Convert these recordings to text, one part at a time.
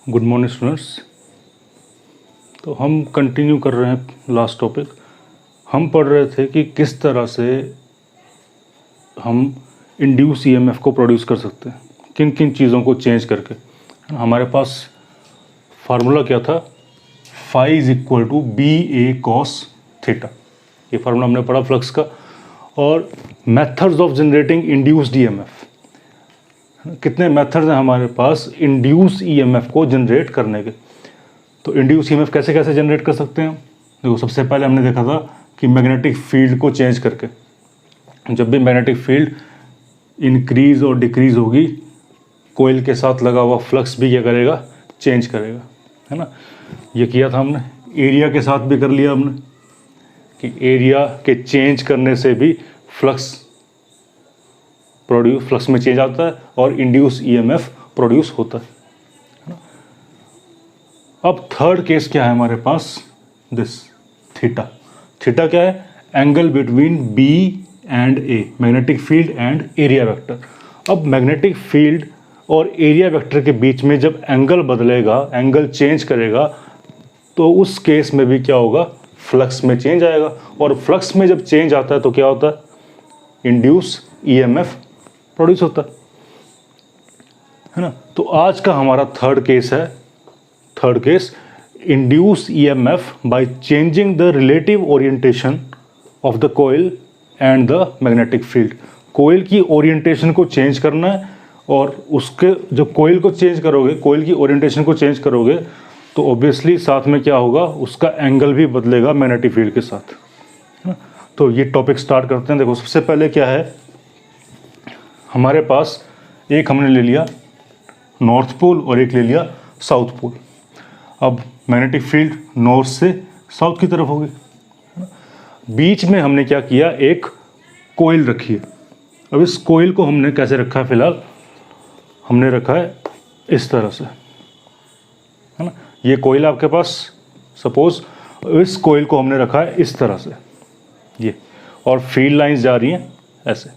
Good morning students. तो हम continue कर रहे हैं लास्ट टॉपिक। हम पढ़ रहे थे कि किस तरह से हम इंड्यूस ईएमएफ को प्रोड्यूस कर सकते हैं, किन किन चीज़ों को चेंज करके। हमारे पास फार्मूला क्या था, phi is equal to B A cos theta. ये फार्मूला हमने पढ़ा फ्लक्स का। और methods of generating induced EMF, कितने मेथड्स हैं हमारे पास इंड्यूस ईएमएफ को जनरेट करने के। तो इंड्यूस ईएमएफ कैसे कैसे जनरेट कर सकते हैं। देखो, सबसे पहले हमने देखा था कि मैग्नेटिक फील्ड को चेंज करके, जब भी मैग्नेटिक फील्ड इंक्रीज और डिक्रीज होगी, कोयल के साथ लगा हुआ फ्लक्स भी क्या करेगा, चेंज करेगा, है ना। ये किया था हमने। एरिया के साथ भी कर लिया हमने कि एरिया के चेंज करने से भी फ्लक्स में चेंज आता है और इंड्यूस ईएमएफ प्रोड्यूस होता है। अब थर्ड केस क्या है हमारे पास, दिस थीटा। थीटा क्या है, angle between B and A, magnetic field and area vector. अब मैग्नेटिक फील्ड और एरिया वेक्टर के बीच में जब एंगल बदलेगा, एंगल चेंज करेगा, तो उस केस में भी क्या होगा, फ्लक्स में चेंज आएगा। और फ्लक्स में जब चेंज आता है तो क्या होता है, इंड्यूस ईएमएफ प्रोड्यूस होता है ना। तो आज का हमारा थर्ड केस है, third case, induce EMF by changing the relative orientation of the coil and the magnetic field. Coil की ओरिएंटेशन को चेंज करना है, और उसके जब कोयल को चेंज करोगे, कोयल की ओरिएंटेशन को चेंज करोगे, तो ऑब्वियसली साथ में क्या होगा, उसका एंगल भी बदलेगा मैग्नेटिक फील्ड के साथ, है ना। तो ये टॉपिक स्टार्ट करते हैं। देखो, सबसे पहले क्या है, हमारे पास एक हमने ले लिया नॉर्थ पोल और एक ले लिया साउथ पोल। अब मैग्नेटिक फील्ड नॉर्थ से साउथ की तरफ होगी, बीच में हमने क्या किया, एक कोयल रखी है। अब इस कोयल को हमने कैसे रखा है, फिलहाल हमने रखा है इस तरह से, है ना। ये कोयल आपके पास, सपोज इस कोयल को हमने रखा है इस तरह से, ये, और फील्ड लाइंस जा रही हैं ऐसे,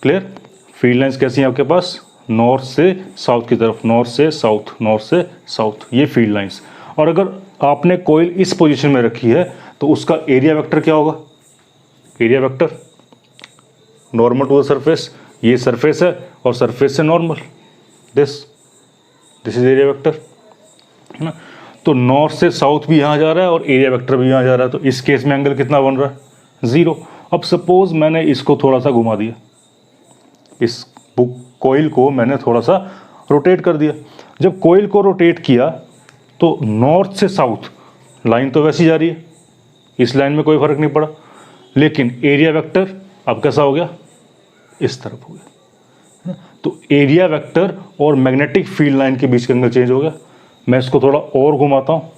क्लियर। फील्ड लाइंस कैसी हैं आपके पास, नॉर्थ से साउथ की तरफ, नॉर्थ से साउथ, नॉर्थ से साउथ, ये फील्ड लाइंस। और अगर आपने कोयल इस पोजीशन में रखी है तो उसका एरिया वेक्टर क्या होगा, area vector normal to the surface, ये सरफेस है और सरफेस से normal, this is area vector, है ना। तो नॉर्थ से साउथ भी यहाँ जा रहा है और एरिया वेक्टर भी यहाँ जा रहा है, तो इस केस में एंगल कितना बन रहा है, 0। अब सपोज मैंने इसको थोड़ा सा घुमा दिया, इस कोयल को मैंने थोड़ा सा रोटेट कर दिया। जब कोयल को रोटेट किया तो नॉर्थ से साउथ लाइन तो वैसी जा रही है, इस लाइन में कोई फर्क नहीं पड़ा, लेकिन एरिया वेक्टर अब कैसा हो गया, इस तरफ हो गया। तो एरिया वेक्टर और मैग्नेटिक फील्ड लाइन के बीच का एंगल चेंज हो गया। मैं इसको थोड़ा और घुमाता हूँ।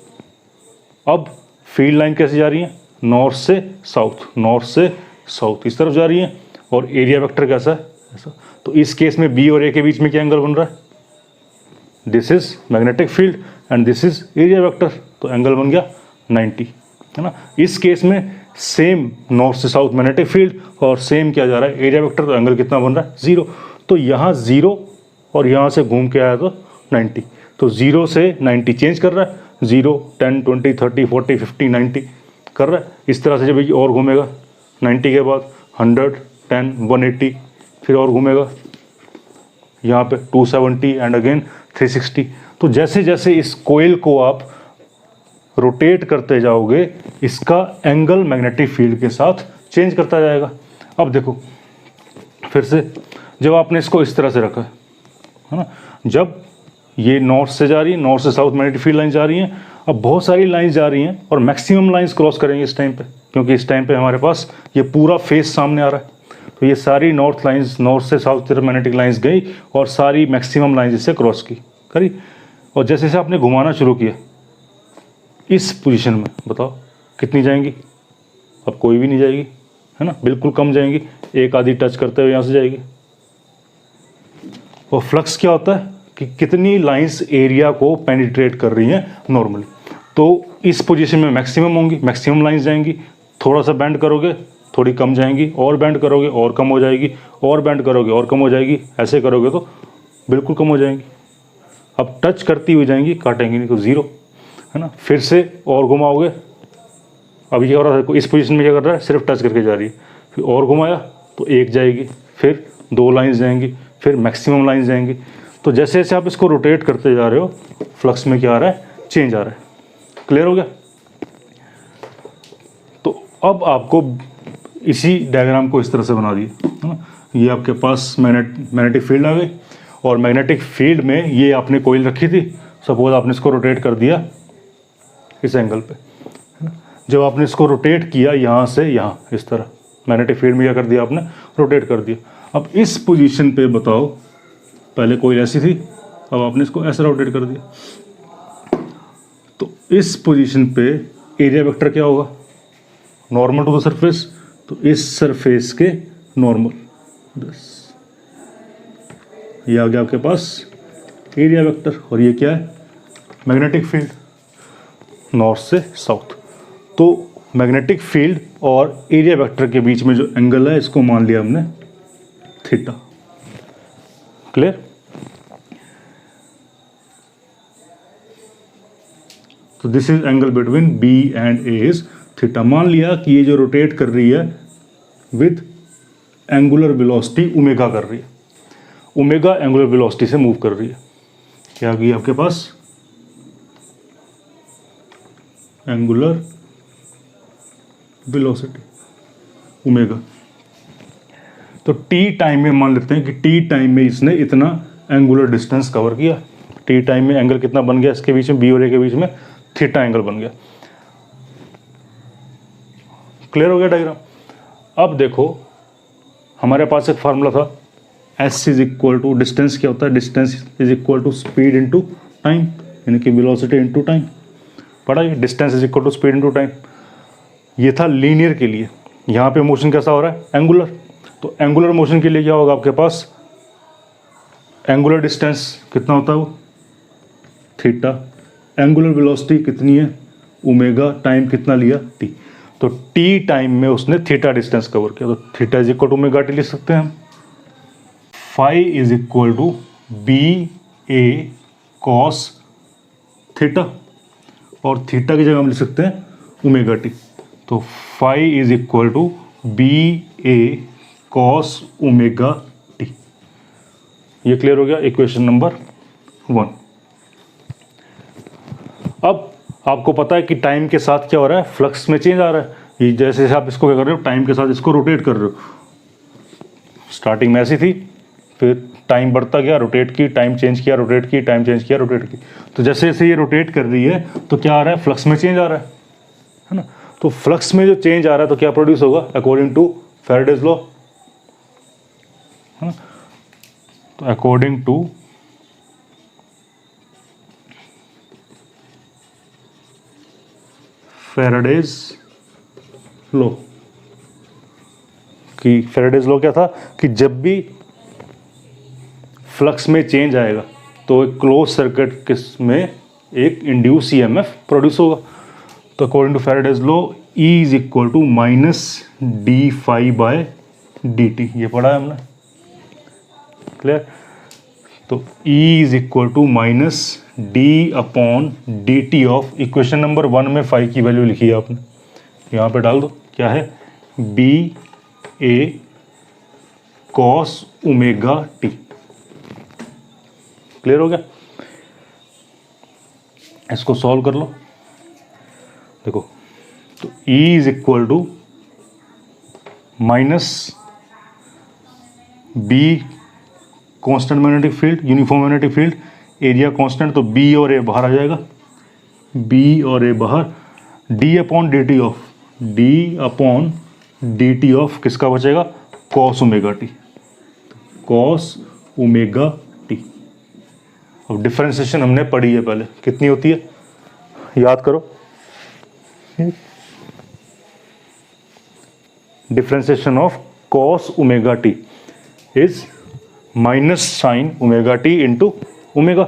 अब फील्ड लाइन कैसे जा रही है, नॉर्थ से साउथ, नॉर्थ से साउथ इस तरफ जा रही है, और एरिया वेक्टर कैसा है, ऐसा। तो इस केस में बी और ए के बीच में क्या एंगल बन रहा है, this is magnetic field and this is area vector, तो एंगल बन गया 90, है ना। इस केस में सेम नॉर्थ से साउथ मैग्नेटिक फील्ड और सेम क्या जा रहा है, एरिया वेक्टर, तो एंगल कितना बन रहा है, 0। तो यहाँ 0 और यहाँ से घूम के आया तो 90, तो 0 से 90 चेंज कर रहा है, 0, 10, 20, 30, 40, 50, 90 कर रहा है। इस तरह से जब ये और घूमेगा 90 के बाद 100, 10, 180, फिर और घूमेगा यहाँ पे 270 एंड अगेन 360। तो जैसे जैसे इस कोयल को आप रोटेट करते जाओगे, इसका एंगल मैग्नेटिक फील्ड के साथ चेंज करता जाएगा। अब देखो फिर से, जब आपने इसको इस तरह से रखा है ना, जब ये नॉर्थ से जा रही है, नॉर्थ से साउथ मैग्नेटिक फील्ड लाइन जा रही हैं, अब बहुत सारी लाइंस जा रही हैं और मैक्सिमम लाइंस क्रॉस करेंगे इस टाइम पे, क्योंकि इस टाइम पे हमारे पास ये पूरा फेस सामने आ रहा है। तो ये सारी नॉर्थ लाइंस, नॉर्थ से साउथ तरफ मैग्नेटिक लाइंस गई और सारी मैक्सिमम लाइंस इससे क्रॉस करी। और जैसे जैसे आपने घुमाना शुरू किया इस पोजीशन में, बताओ कितनी जाएंगी, अब कोई भी नहीं जाएगी, है ना, बिल्कुल कम जाएंगी, एक आधी टच करते हुए यहाँ से जाएगी। और फ्लक्स क्या होता है कि कितनी लाइंस एरिया को पेनिट्रेट कर रही हैं नॉर्मली। तो इस पोजीशन में मैक्सिमम होंगी, मैक्सिमम लाइंस जाएंगी, थोड़ा सा बेंड करोगे थोड़ी कम जाएंगी, और बेंड करोगे और कम हो जाएगी, और बेंड करोगे और कम हो जाएगी, ऐसे करोगे तो बिल्कुल कम हो जाएंगी। अब टच करती हुई जाएंगी, काटेंगे नहीं तो 0, है ना। फिर से और घुमाओगे, अभी क्या हो रहा है, इस पोजीशन में क्या कर रहा है, सिर्फ टच करके जा रही है। फिर और घुमाया तो 1 जाएगी, फिर 2 लाइन्स जाएंगी, फिर मैक्सिमम लाइन्स जाएंगी। तो जैसे जैसे आप इसको रोटेट करते जा रहे हो, फ्लक्स में क्या आ रहा है, चेंज आ रहा है। क्लियर हो गया। तो अब आपको इसी डायग्राम को इस तरह से बना दिए, है ना। ये आपके पास मैग्नेटिक फील्ड आ गई, और मैग्नेटिक फील्ड में ये आपने कोइल रखी थी। सपोज आपने इसको रोटेट कर दिया इस एंगल पे, है ना। जब आपने इसको रोटेट किया यहाँ से यहाँ, इस तरह मैग्नेटिक फील्ड में क्या कर दिया आपने, रोटेट कर दिया। अब इस पोजीशन पे बताओ, पहले कोइल ऐसी थी, अब आपने इसको ऐसे रोटेट कर दिया, तो इस पोजीशन पे एरिया वेक्टर क्या होगा, नॉर्मल टू द सरफेस, तो इस सरफेस के नॉर्मल, बस ये आ गया आपके पास एरिया वेक्टर। और ये क्या है, मैग्नेटिक फील्ड, नॉर्थ से साउथ। तो मैग्नेटिक फील्ड और एरिया वेक्टर के बीच में जो एंगल है, इसको मान लिया हमने थीटा। क्लियर। तो this is angle between B and A is theta. मान लिया कि ये जो रोटेट कर रही है विथ एंगुलर वेलोसिटी ओमेगा कर रही है, ओमेगा एंगुलर वेलोसिटी से मूव कर रही है। क्या आ गई आपके पास, एंगुलर वेलोसिटी ओमेगा। तो टी टाइम में मान लेते हैं कि टी टाइम में इसने इतना एंगुलर डिस्टेंस कवर किया। टी टाइम में एंगल कितना बन गया, इसके बीच में बी और ए के बीच में थीटा एंगल बन गया। क्लियर हो गया डायग्राम। अब देखो हमारे पास एक फार्मूला था, S is equal to, distance क्या होता है, distance is equal to speed into time, यानी कि वेलोसिटी इनटू टाइम। पढ़ा ये, distance is equal to speed into time. ये था लीनियर के लिए। यहाँ पे मोशन कैसा हो रहा है, एंगुलर। तो एंगुलर मोशन के लिए क्या होगा आपके पास, एंगुलर डिस्टेंस कितना होता है वो, थीटा। एंगुलर वेलोसिटी कितनी है, ओमेगा, टाइम कितना लिया, टी। तो टी टाइम में उसने थीटा डिस्टेंस कवर किया, तो theta is equal to omega T लिख सकते हैं हम। Phi is equal to B A cos theta, और थीटा की जगह हम लिख सकते हैं ओमेगा टी। तो phi is equal to B A cos omega T. ये क्लियर हो गया, इक्वेशन नंबर 1। अब आपको पता है कि टाइम के साथ क्या हो रहा है, फ्लक्स में चेंज आ रहा है। ये जैसे जैसे आप इसको क्या कर रहे हो, टाइम के साथ इसको रोटेट कर रहे हो। स्टार्टिंग में ऐसी थी, फिर टाइम बढ़ता गया, रोटेट की, टाइम चेंज किया, रोटेट की, टाइम चेंज किया, रोटेट की। तो जैसे जैसे ये रोटेट कर रही है तो क्या आ रहा है, फ्लक्स में चेंज आ रहा है ना। तो फ्लक्स में जो चेंज आ रहा है तो क्या प्रोड्यूस होगा, अकॉर्डिंग टू फैराडेज लॉ, है ना। तो अकॉर्डिंग टू फैराडेज लॉ, कि फैराडेज लॉ क्या था कि जब भी फ्लक्स में चेंज आएगा तो एक क्लोज सर्किट किस में एक इंड्यूस ईएमएफ प्रोड्यूस होगा। तो according to Faraday's law E is equal to minus D phi by D T, ये पढ़ा है हमने। क्लियर। तो E is equal to minus D upon D T of, equation number 1 में फाई की value लिखी है आपने, यहाँ पे डाल दो, क्या है, B A cos omega T. Clear हो गया। इसको सॉल्व कर लो। देखो, तो E is equal to minus B constant magnetic field, uniform magnetic field, area constant, तो बी और ए बाहर आ जाएगा, बी और ए बाहर, D upon D T of, D upon D T of किसका बचेगा, cos omega T, cos omega T. अब डिफरेंशिएशन हमने पढ़ी है पहले, कितनी होती है याद करो, differentiation of cos omega T is minus sine omega t into omega.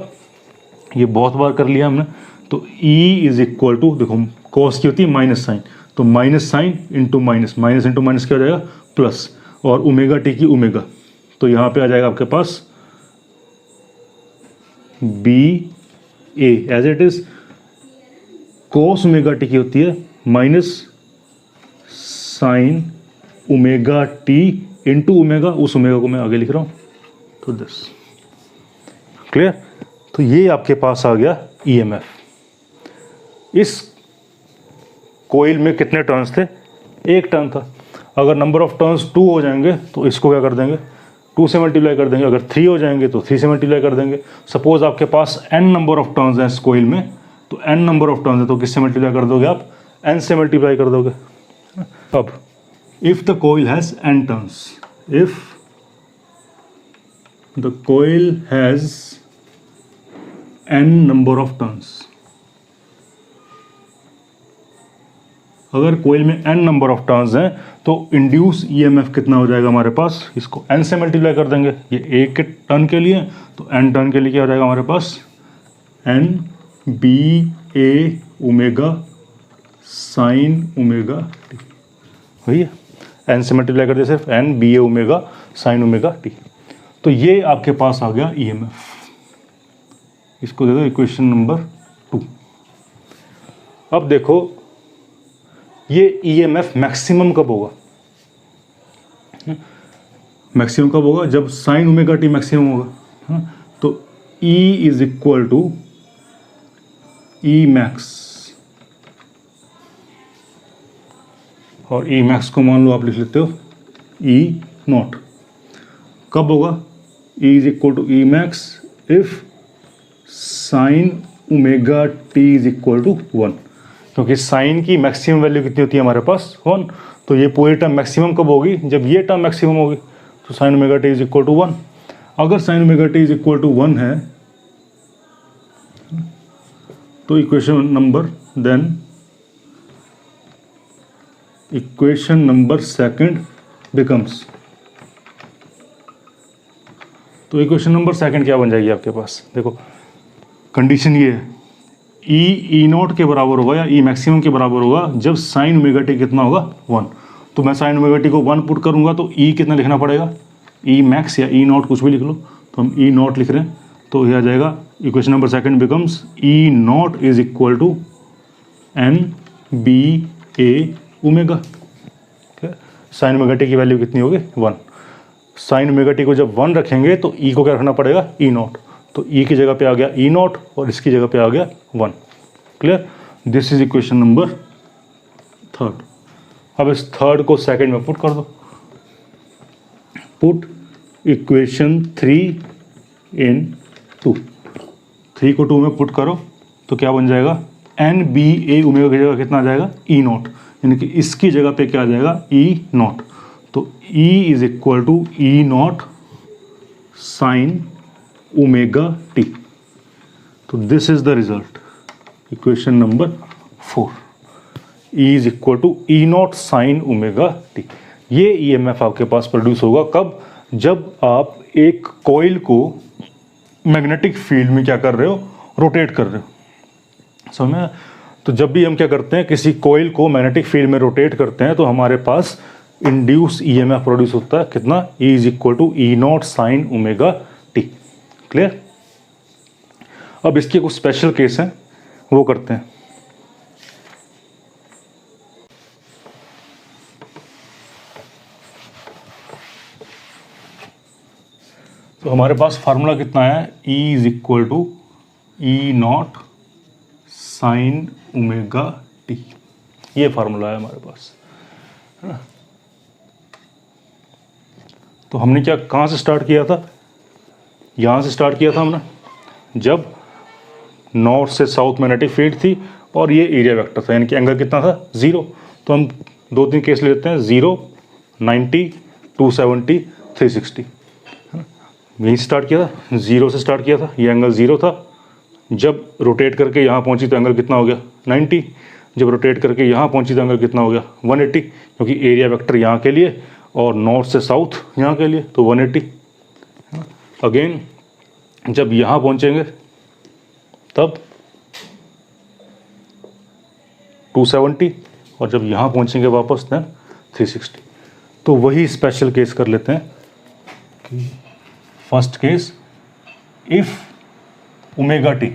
ये बहुत बार कर लिया हमने। तो E इज इक्वल टू, देखो कॉस की होती है माइनस साइन, तो minus sine into minus, minus into minus क्या हो जाएगा, प्लस, और ओमेगा टी की ओमेगा, तो यहाँ पे आ जाएगा आपके पास B A as it is cos omega T की होती है minus sine omega t into omega, उस ओमेगा को मैं आगे लिख रहा हूँ, तो दिस क्लियर। तो ये आपके पास आ गया ईएमएफ। इस कोयल में कितने टर्न्स थे? एक टर्न था। अगर नंबर ऑफ टर्न्स 2 हो जाएंगे तो इसको क्या कर देंगे, 2 से मल्टीप्लाई कर देंगे। अगर 3 हो जाएंगे तो 3 से मल्टीप्लाई कर देंगे। सपोज आपके पास n नंबर ऑफ टर्न्स हैं इस कोयल में, तो n नंबर ऑफ टर्न्स है तो किससे मल्टीप्लाई कर दोगे आप? n से मल्टीप्लाई कर दोगे। अब if the coil has n turns, if the coil has n number of turns, अगर कोयल में n नंबर ऑफ टर्न्स हैं तो इंड्यूस ईएमएफ कितना हो जाएगा हमारे पास? इसको n से मल्टीप्लाई कर देंगे। ये एक टर्न के लिए, तो n टर्न के लिए क्या हो जाएगा हमारे पास? n B A omega sine omega T, वही है। n से मल्टीप्लाई कर दिया सिर्फ, n B A omega sine omega T. तो ये आपके पास आ गया ईएमएफ। इसको दे दो इक्वेशन नंबर 2। अब देखो ये ईएमएफ मैक्सिमम कब होगा? मैक्सिमम कब होगा? जब साइन ओमेगा टी मैक्सिमम होगा। तो E is equal to E max, और ई मैक्स को मान लो आप लिख लेते हो ई नॉट। कब होगा? E is equal to E max if sine omega T is equal to 1, क्योंकि साइन की मैक्सिमम वैल्यू कितनी होती है हमारे पास? 1। तो ये पूरी टर्म मैक्सिमम कब होगी? जब ये टर्म मैक्सिमम होगी। तो sine omega T is equal to 1। अगर sine omega T is equal to 1 है तो इक्वेशन नंबर सेकंड बिकम्स, तो इक्वेशन नंबर सेकंड क्या बन जाएगी आपके पास? देखो कंडीशन ये है, ई नॉट के बराबर होगा या ई मैक्सिमम के बराबर होगा जब साइन ओमेगा टी कितना होगा? 1। तो मैं साइन ओमेगा टी को 1 पुट करूंगा तो ई कितना लिखना पड़ेगा? ई मैक्स या ई नॉट कुछ भी लिख लो। तो हम ई नॉट लिख रहे हैं, तो ये आ जाएगा equation number second becomes E naught is equal to N B A omega. Sine omega T की वैल्यू कितनी होगी? 1। साइन ओमेगा टी को जब 1 रखेंगे तो ई को क्या रखना पड़ेगा? ई नॉट। तो ई की जगह पे आ गया ई नॉट और इसकी जगह पे आ गया 1। Clear? This is equation number 3। अब इस थर्ड को सेकंड में पुट कर दो। पुट इक्वेशन 3 इन 2। 3 को 2 में पुट करो तो क्या बन जाएगा? एन बी ए ओमेगा की जगह कितना आ जाएगा? ई नॉट, यानी कि इसकी जगह पे क्या आ जाएगा? E naught. तो E is equal to E naught sine omega T. तो this is the result, equation number 4। E is equal to E naught sine omega T. ये ईएमएफ आपके पास प्रोड्यूस होगा कब? जब आप एक कॉइल को मैग्नेटिक फील्ड में क्या कर रहे हो? रोटेट कर रहे हो। समझ में? तो जब भी हम क्या करते हैं, किसी कॉइल को मैग्नेटिक फील्ड में रोटेट करते हैं तो हमारे पास इंड्यूस ईएमएफ प्रोड्यूस होता है कितना? E is equal to E naught sine omega T. Clear? अब इसके कुछ स्पेशल केस हैं, वो करते हैं। तो हमारे पास फार्मूला कितना है? E is equal to E naught sine omega T. ये फार्मूला है हमारे पास, है ना? तो हमने क्या, कहाँ से स्टार्ट किया था? यहाँ से स्टार्ट किया था हमने, जब नॉर्थ से साउथ मैग्नेटिक फील्ड थी और ये एरिया वेक्टर था, यानी कि एंगल कितना था? 0। तो हम 2-3 केस ले लेते हैं, 0, 90, 270, 360, है ना? यहीं स्टार्ट किया था, 0 से स्टार्ट किया था। ये एंगल 0 था। जब रोटेट करके यहाँ पहुँची तो एंगल कितना हो गया? 90। जब रोटेट करके यहाँ पहुँची तो एंगल कितना हो गया? 180, क्योंकि एरिया वेक्टर यहाँ के लिए और नॉर्थ से साउथ यहाँ के लिए, तो 180। अगेन जब यहाँ पहुँचेंगे तब 270, और जब यहाँ पहुँचेंगे वापस देन 360। तो वही स्पेशल केस कर लेते हैं। First case, if omega T,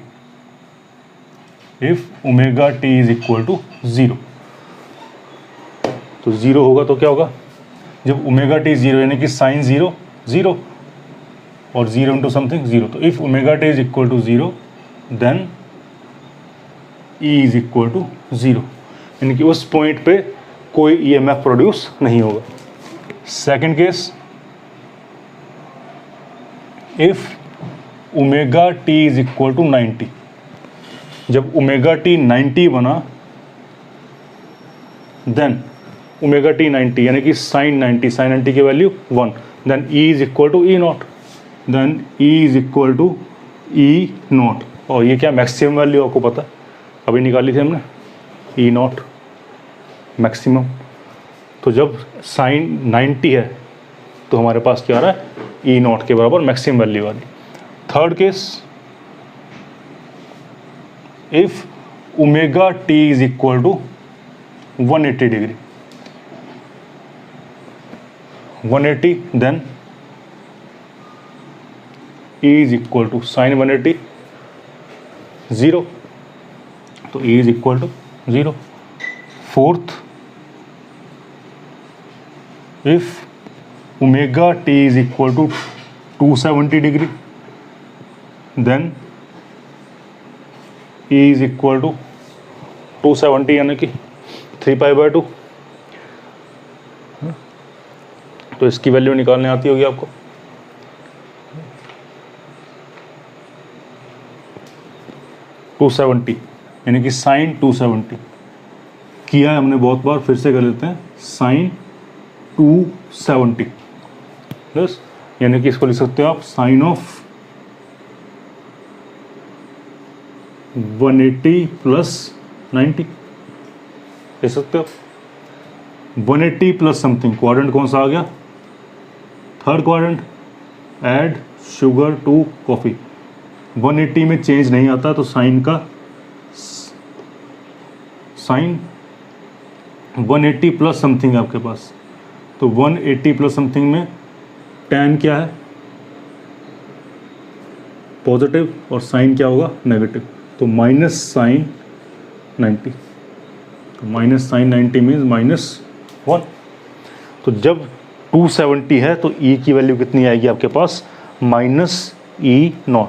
if omega T is equal to 0, तो 0 होगा तो क्या होगा, जब ओमेगा टी 0 यानी कि साइन 0 0 और 0 इंटू समथिंग 0, तो if omega T is equal to 0 then E is equal to 0, यानी कि उस पॉइंट पे कोई ईएमएफ प्रोड्यूस नहीं होगा। Second case, if omega T is equal to 90, जब ओमेगा टी 90 बना देन ओमेगा टी 90 यानी कि साइन 90 की value 1, then E is equal to E naught, then E is equal to E naught, और ये क्या मैक्सिमम वैल्यू आपको पता है, अभी निकाली थी हमने, ई नॉट मैक्सिमम। तो जब साइन 90 है तो हमारे पास क्या आ रहा है, ई नॉट के बराबर मैक्सिमम वैल्यू आ रही। Third case, if omega T is equal to 180 degree, 180 then E is equal to sin 180 0, तो E is equal to 0। Fourth, if omega t is equal to 270 degree then E is equal to 270 यानी कि 3π/2, तो इसकी value निकालने आती होगी आपको। To 270 यानी कि साइन 270 किया है हमने बहुत बार, फिर से कर लेते हैं, साइन 270 प्लस, यानी कि इसको लिख सकते हो आप साइन ऑफ 180 प्लस 90 लिख सकते हो। 180 प्लस समथिंग, क्वाड्रेंट कौन सा आ गया, third quadrant, add sugar to coffee, 180 में चेंज नहीं आता, तो साइन का साइन 180 प्लस समथिंग आपके पास, तो 180 प्लस समथिंग में tan क्या है, पॉजिटिव, और साइन क्या होगा, नेगेटिव, तो माइनस साइन 90, तो माइनस साइन 90 मीन्स -1। तो जब 270 है तो E की वैल्यू कितनी आएगी आपके पास, -E0,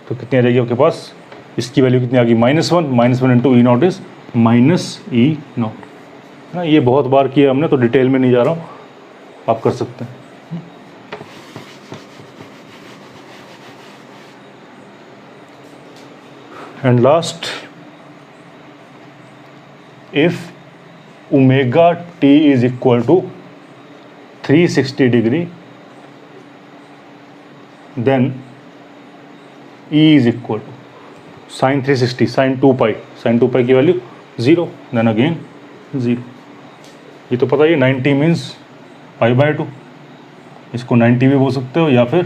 तो कितनी आ जाएगी आपके पास, इसकी वैल्यू कितनी आ गई, -1 इंटू E0 इज -E0। ना ये बहुत बार किया हमने, तो डिटेल में नहीं जा रहा हूँ, आप कर सकते हैं। And last, if omega T is equal to 360 degree then E is equal to sine 360 sine 2π की वैल्यू 0, देन अगेन 0। ये तो पता ही है, 90 मीन्स π/2, इसको 90 भी बोल सकते हो या फिर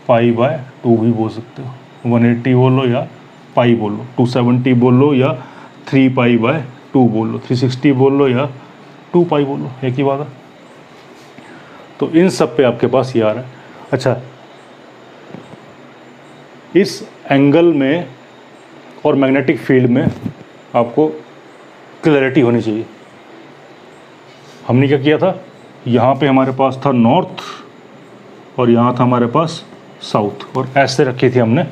π/2 भी बोल सकते हो, 180 बोल लो या पाई बोल लो, 270 बोल लो या 3π/2 बोल लो, 360 बोल लो या 2π बोल लो, एक ही बात है। तो इन सब पे आपके पास ये आ रहा है। अच्छा, इस एंगल में और मैग्नेटिक फील्ड में आपको क्लैरिटी होनी चाहिए। हमने क्या किया था, यहाँ पे हमारे पास था नॉर्थ और यहाँ था हमारे पास साउथ, और ऐसे रखी थी हमने।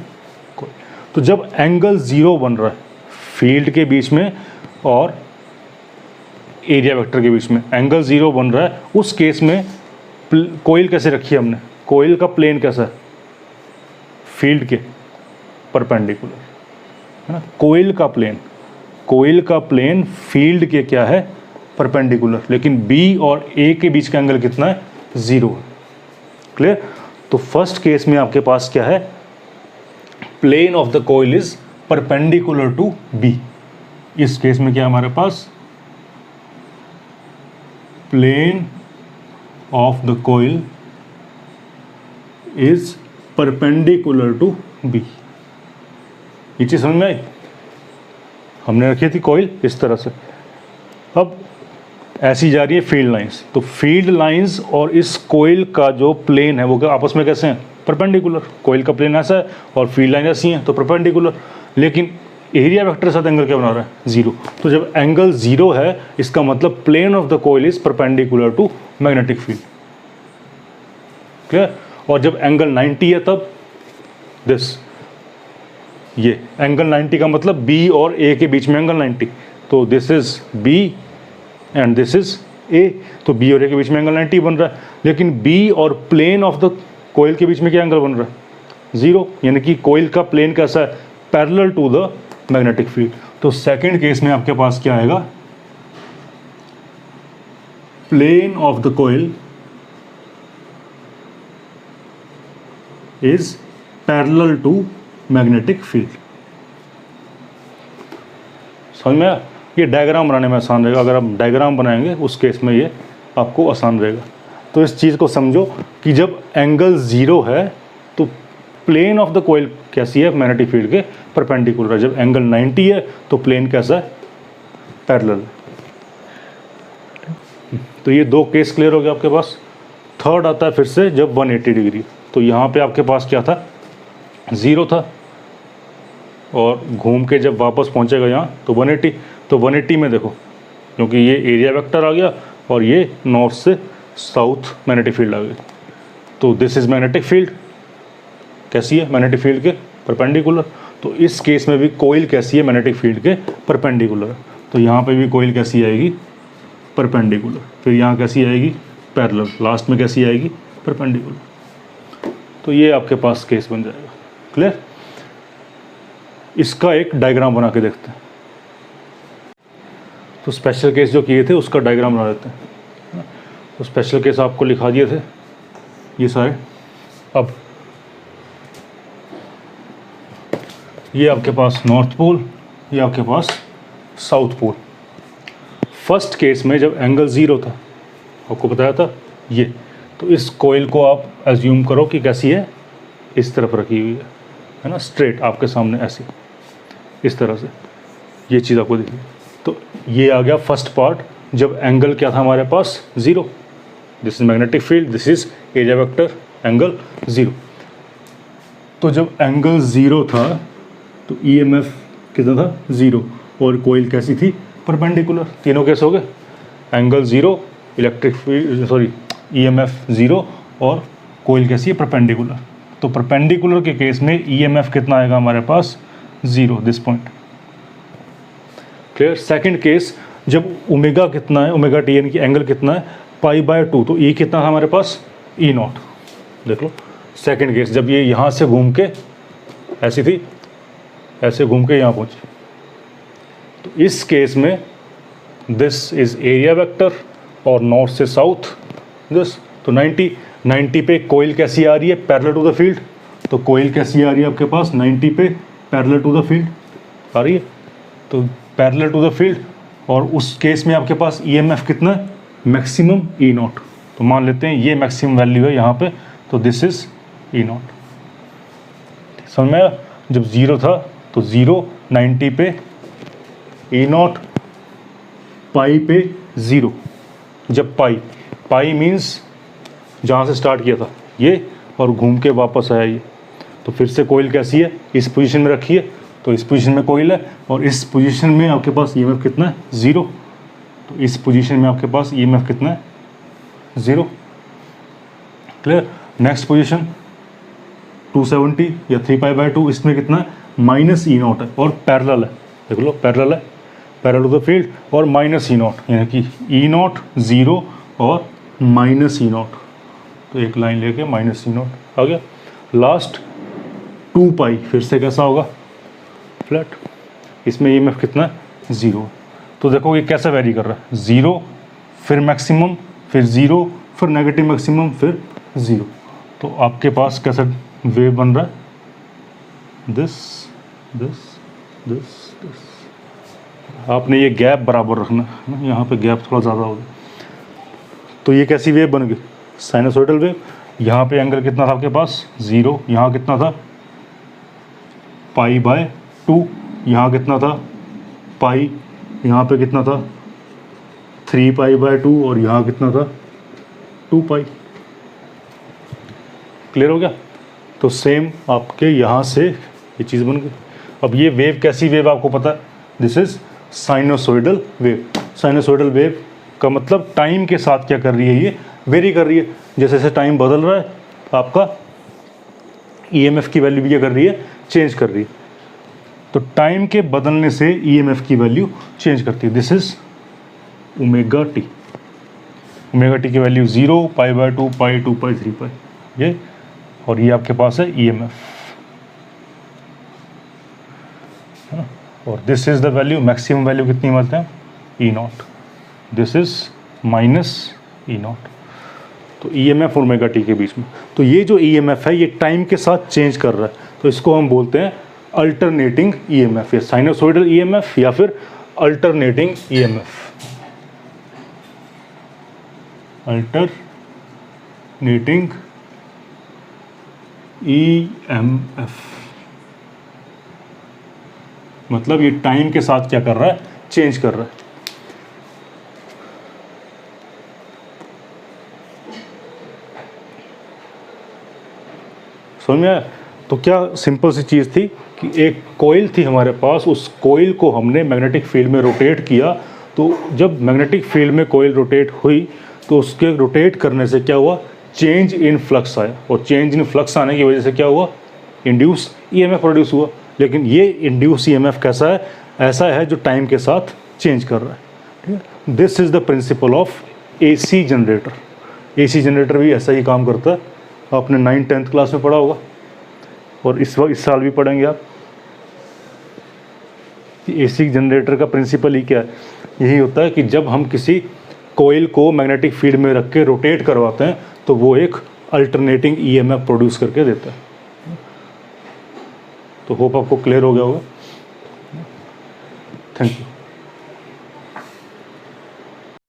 तो जब एंगल 0 बन रहा है फील्ड के बीच में और एरिया वेक्टर के बीच में, एंगल 0 बन रहा है, उस केस में कोइल कैसे रखी है हमने, कोइल का प्लेन कैसा है, फील्ड के परपेंडिकुलर, है ना। कोइल का प्लेन फील्ड के क्या है, परपेंडिकुलर, लेकिन बी और ए के बीच का एंगल कितना है, 0 है। क्लियर। तो फर्स्ट केस में आपके पास क्या है, plane of the coil is perpendicular to B. इस केस में क्या है हमारे पास, plane of the coil is perpendicular to B. ये चीज समझ में आई, हमने रखी थी कोइल इस तरह से। अब ऐसी जा रही है फील्ड लाइंस, तो फील्ड लाइंस और इस कोयल का जो प्लेन है वो आपस में कैसे हैं, परपेंडिकुलर। कोयल का प्लेन ऐसा है और फील्ड लाइन ऐसी हैं, तो परपेंडिकुलर। लेकिन एरिया वेक्टर के साथ एंगल क्या बना रहा है, जीरो। तो जब एंगल जीरो है इसका मतलब plane of the coil is perpendicular to magnetic field, clear. और जब एंगल 90 है तब दिस, ये एंगल 90 का मतलब बी और ए के बीच में एंगल 90, तो this is B and this is A, तो बी और ए के बीच में एंगल 90 बन रहा है। लेकिन बी और प्लेन ऑफ द कोयल के बीच में क्या एंगल बन रहा है, जीरो, यानी कि कोयल का प्लेन कैसा है, parallel to the magnetic field. तो सेकंड केस में आपके पास क्या आएगा, plane of the coil is parallel to magnetic field. समझ में आया? ये डायग्राम बनाने में आसान रहेगा, अगर आप डायग्राम बनाएंगे उस केस में ये आपको आसान रहेगा। तो इस चीज़ को समझो कि जब एंगल ज़ीरो है तो प्लेन ऑफ द कोयल कैसी है, मैग्नेटिक फील्ड के परपेंडिकुलर है। जब एंगल 90 है तो प्लेन कैसा है, पैरेलल। तो ये दो केस क्लियर हो गया आपके पास। थर्ड आता है फिर से जब 180 डिग्री, तो यहाँ पे आपके पास क्या था, ज़ीरो था, और घूम के जब वापस पहुँचेगा यहाँ तो 180। तो 180 में देखो, क्योंकि ये एरिया वेक्टर आ गया और ये नॉर्थ से साउथ मैग्नेटिक फील्ड आ गई, तो दिस इज़ मैग्नेटिक फील्ड, कैसी है, मैग्नेटिक फील्ड के परपेंडिकुलर। तो इस केस में भी कोयल कैसी है, मैग्नेटिक फील्ड के परपेंडिकुलर। तो यहाँ पे भी कोयल कैसी आएगी, परपेंडिकुलर। फिर यहाँ कैसी आएगी, पैरेलल। लास्ट में कैसी आएगी, परपेंडिकुलर। तो ये आपके पास केस बन जाएगा, क्लियर। इसका एक डायग्राम बना के देखते हैं। तो स्पेशल केस जो किए थे उसका डायग्राम बना देते हैं। तो स्पेशल केस आपको लिखा दिए थे ये सारे। अब ये आपके पास नॉर्थ पोल, ये आपके पास साउथ पोल। फर्स्ट केस में जब एंगल ज़ीरो था, आपको बताया था ये, तो इस कोयल को आप एज्यूम करो कि कैसी है, इस तरफ रखी हुई है ना, स्ट्रेट आपके सामने ऐसी, इस तरह से ये चीज़ आपको दिखी। तो ये आ गया फर्स्ट पार्ट, जब एंगल क्या था हमारे पास, zero. This is magnetic field, this is area vector, angle zero. तो जब एंगल ज़ीरो था तो ईएमएफ कितना था, ज़ीरो, और कोयल कैसी थी, परपेंडिकुलर। तीनों केस हो गए, angle zero, electric field sorry EMF zero, और कोयल कैसी है, परपेंडिकुलर। तो परपेंडिकुलर के केस में ईएमएफ कितना आएगा हमारे पास, zero, this point, clear. Second case जब ओमेगा कितना है, ओमेगा टी यानी कि एंगल कितना है, π/2, तो ई कितना था हमारे पास, ई नॉट। देख लो सेकंड केस, जब ये यहाँ से घूम के ऐसी थी, ऐसे घूम के यहाँ पहुँची, तो इस केस में दिस इज एरिया वेक्टर और नॉर्थ से साउथ दिस। तो 90 पे कोयल कैसी आ रही है, पैरेलल टू द फील्ड। तो कोयल कैसी आ रही है आपके पास, 90 पे पैरेलल टू द फील्ड आ रही है, तो पैरेलल टू द फील्ड। और उस केस में आपके पास ईएमएफ कितना है, मैक्सिमम ई नॉट। तो मान लेते हैं ये मैक्सिमम वैल्यू है यहाँ पे, तो दिस इज ई नॉट। समझ में आया? जब ज़ीरो था तो ज़ीरो, 90 पे ई नॉट, पाई पे ज़ीरो। जब पाई मीन्स जहाँ से स्टार्ट किया था ये और घूम के वापस आया ये, तो फिर से कोयल कैसी है, इस पोजीशन में रखी है, तो इस पोजीशन में कोयल है, और इस पोजीशन में आपके पास ईएमएफ कितना है, ज़ीरो। तो इस पोजीशन में आपके पास ईएमएफ कितना है, ज़ीरो, क्लियर। नेक्स्ट पोजीशन 270 या 3π/2, इसमें कितना है, माइनस ई नॉट है और पैरेलल है। देख लो पैरेलल है, पैरेलल टू द फील्ड, और माइनस ई नॉट, यानी कि ई नॉट ज़ीरो और माइनस ई नॉट। तो एक लाइन लेके माइनस ई नॉट आ गया। लास्ट 2π, फिर से कैसा होगा, फ्लैट। इसमें ईएमएफ कितना है, ज़ीरो। तो देखो ये कैसा वेरी कर रहा है, ज़ीरो, फिर मैक्सिमम, फिर ज़ीरो, फिर नेगेटिव मैक्सिमम, फिर ज़ीरो। तो आपके पास कैसा वेव बन रहा है, दिस दिस दिस दिस। आपने ये गैप बराबर रखना है ना, यहाँ पे गैप थोड़ा ज़्यादा होगा। तो ये कैसी वेव बन गई, साइनसोइडल वेव। यहाँ पे एंगल कितना था आपके पास, ज़ीरो, यहाँ कितना था, π/2, यहाँ कितना था, पाई, यहाँ पे कितना था, 3π/2 और यहाँ कितना था 2π। क्लियर हो गया। तो सेम आपके यहाँ से ये चीज़ बन गई। अब ये वेव कैसी वेव आपको पता है, this is sinusoidal wave. Sinusoidal wave का मतलब टाइम के साथ क्या कर रही है, ये वेरी कर रही है। जैसे जैसे टाइम बदल रहा है आपका ईएमएफ की वैल्यू भी क्या कर रही है, चेंज कर रही है। तो टाइम के बदलने से ईएमएफ की वैल्यू चेंज करती है। This is omega T. Omega T की वैल्यू 0, π/2, π, 2π, 3π ये, और ये आपके पास है ईएमएफ, है ना। और this is the value, maximum value कितनी मानते हैं, E0। This is minus E0। तो ईएमएफ और ओमेगा टी के बीच में, तो ये जो ईएमएफ है ये टाइम के साथ चेंज कर रहा है, तो इसको हम बोलते हैं अल्टरनेटिंग ईएमएफ, या साइनोसॉइडल ईएमएफ या फिर अल्टरनेटिंग ईएमएफ। अल्टरनेटिंग ईएमएफ मतलब ये टाइम के साथ क्या कर रहा है, चेंज कर रहा है। समझ में आया। तो क्या सिंपल सी चीज़ थी कि एक कोइल थी हमारे पास, उस कोइल को हमने मैग्नेटिक फील्ड में रोटेट किया। तो जब मैग्नेटिक फील्ड में कोइल रोटेट हुई तो उसके रोटेट करने से क्या हुआ, चेंज इन फ्लक्स आया, और चेंज इन फ्लक्स आने की वजह से क्या हुआ, इंड्यूस ईएमएफ प्रोड्यूस हुआ। लेकिन ये इंड्यूस ईएमएफ कैसा है, ऐसा है जो टाइम के साथ चेंज कर रहा है। ठीक है, this is the principle of AC generator. AC generator भी ऐसा ही काम करता है, आपने 9th-10th क्लास में पढ़ा होगा, और इस साल भी पढ़ेंगे आप। एसी जनरेटर का प्रिंसिपल ही क्या है, यही होता है कि जब हम किसी कोइल को मैग्नेटिक फील्ड में रख के रोटेट करवाते हैं तो वो एक अल्टरनेटिंग ईएमएफ प्रोड्यूस करके देता है। तो होप आपको क्लियर हो गया होगा। Thank you.